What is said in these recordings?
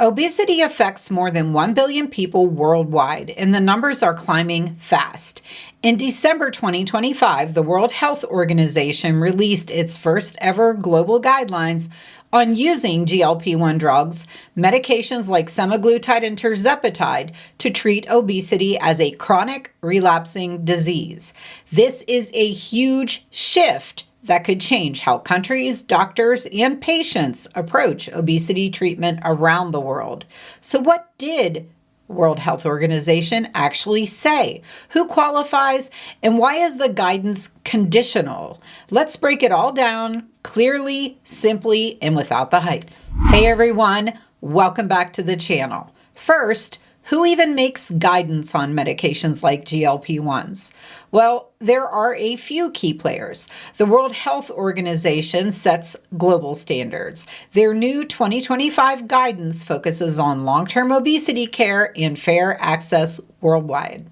Obesity affects more than 1 billion people worldwide, and the numbers are climbing fast. In December 2025, the World Health Organization released its first ever global guidelines on using GLP-1 drugs, medications like semaglutide and tirzepatide, to treat obesity as a chronic relapsing disease. This is a huge shift that could change how countries, doctors, and patients approach obesity treatment around the world. So what did World Health Organization actually say? Who qualifies, and why is the guidance conditional? Let's break it all down clearly, simply, and without the hype. Hey everyone, welcome back to the channel. First, who even makes guidance on medications like GLP-1s? Well, there are a few key players. The World Health Organization sets global standards. Their new 2025 guidance focuses on long-term obesity care and fair access worldwide.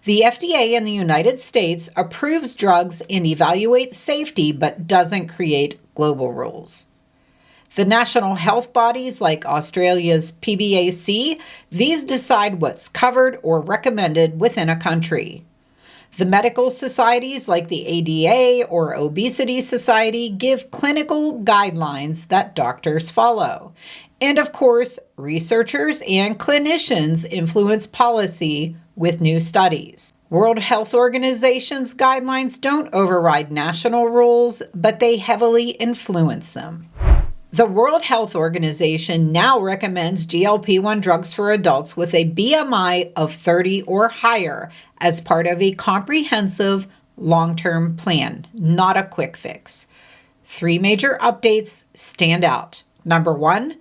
The FDA in the United States approves drugs and evaluates safety, but doesn't create global rules. The national health bodies like Australia's PBAC, these decide what's covered or recommended within a country. The medical societies like the ADA or Obesity Society give clinical guidelines that doctors follow. And of course, researchers and clinicians influence policy with new studies. World Health Organization's guidelines don't override national rules, but they heavily influence them. The World Health Organization now recommends GLP-1 drugs for adults with a BMI of 30 or higher as part of a comprehensive long-term plan, not a quick fix. 3 major updates stand out. Number 1,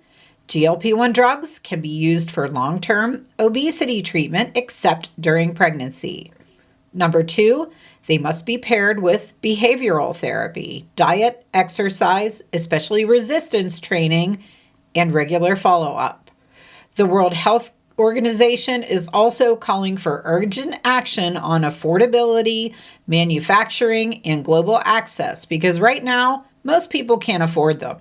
GLP-1 drugs can be used for long-term obesity treatment except during pregnancy. Number 2, they must be paired with behavioral therapy, diet, exercise, especially resistance training, and regular follow-up. The World Health Organization is also calling for urgent action on affordability, manufacturing, and global access because right now, most people can't afford them.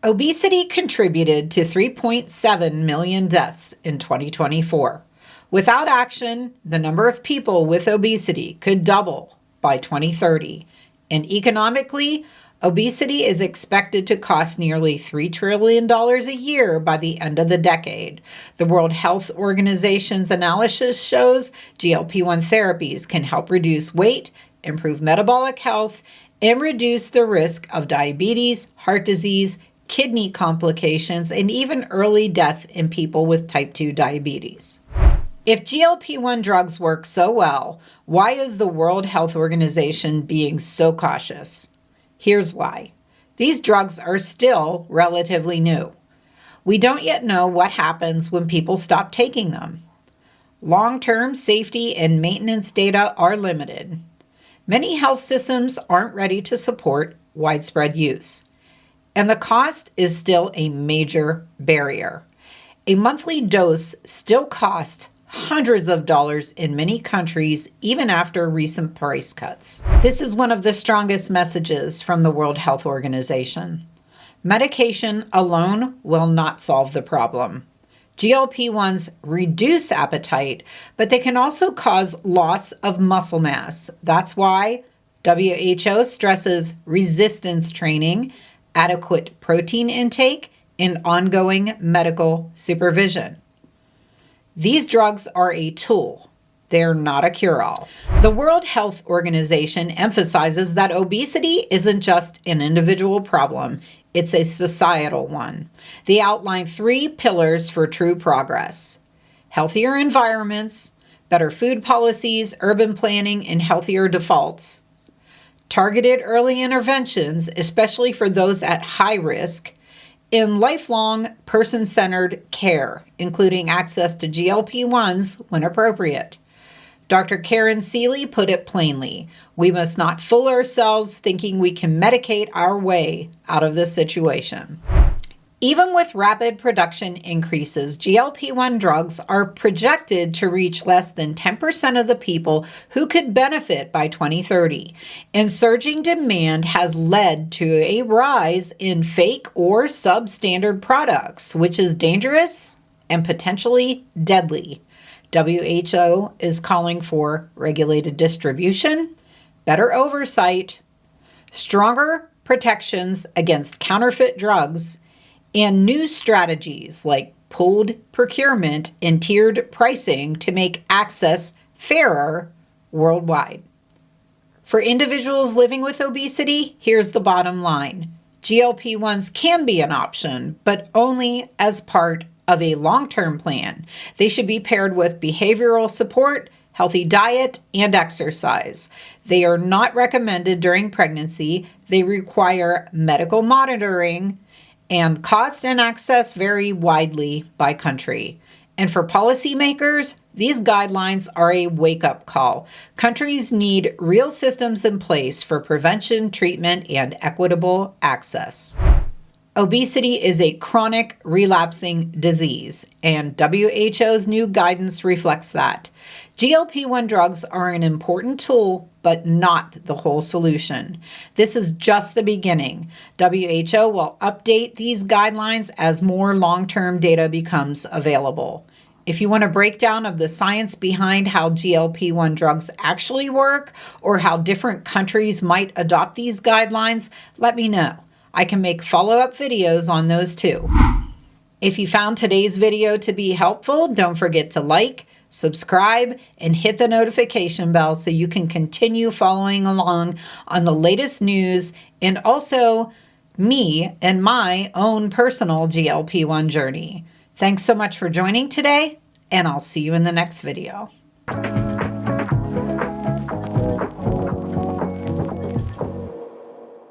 Obesity contributed to 3.7 million deaths in 2024. Without action, the number of people with obesity could double by 2030. And economically, obesity is expected to cost nearly $3 trillion a year by the end of the decade. The World Health Organization's analysis shows GLP-1 therapies can help reduce weight, improve metabolic health, and reduce the risk of diabetes, heart disease, kidney complications, and even early death in people with type 2 diabetes. If GLP-1 drugs work so well, why is the World Health Organization being so cautious? Here's why. These drugs are still relatively new. We don't yet know what happens when people stop taking them. Long-term safety and maintenance data are limited. Many health systems aren't ready to support widespread use. And the cost is still a major barrier. A monthly dose still costs hundreds of dollars in many countries, even after recent price cuts. This is one of the strongest messages from the World Health Organization. Medication alone will not solve the problem. GLP-1s reduce appetite, but they can also cause loss of muscle mass. That's why WHO stresses resistance training, adequate protein intake, and ongoing medical supervision. These drugs are a tool. They're not a cure-all. The World Health Organization emphasizes that obesity isn't just an individual problem, it's a societal one. They outline 3 pillars for true progress: healthier environments, better food policies, urban planning, and healthier defaults; targeted early interventions, especially for those at high risk; in lifelong person-centered care, including access to GLP-1s when appropriate. Dr. Karen Seeley put it plainly, we must not fool ourselves thinking we can medicate our way out of this situation. Even with rapid production increases, GLP-1 drugs are projected to reach less than 10% of the people who could benefit by 2030. And surging demand has led to a rise in fake or substandard products, which is dangerous and potentially deadly. WHO is calling for regulated distribution, better oversight, stronger protections against counterfeit drugs, and new strategies like pooled procurement and tiered pricing to make access fairer worldwide. For individuals living with obesity, here's the bottom line. GLP-1s can be an option, but only as part of a long-term plan. They should be paired with behavioral support, healthy diet, and exercise. They are not recommended during pregnancy. They require medical monitoring, and cost and access vary widely by country. And for policymakers, these guidelines are a wake-up call. Countries need real systems in place for prevention, treatment, and equitable access. Obesity is a chronic, relapsing disease, and WHO's new guidance reflects that. GLP-1 drugs are an important tool, but not the whole solution. This is just the beginning. WHO will update these guidelines as more long-term data becomes available. If you want a breakdown of the science behind how GLP-1 drugs actually work, or how different countries might adopt these guidelines, let me know. I can make follow-up videos on those too. If you found today's video to be helpful, don't forget to like, subscribe, and hit the notification bell so you can continue following along on the latest news and also me and my own personal GLP-1 journey. Thanks so much for joining today, and I'll see you in the next video.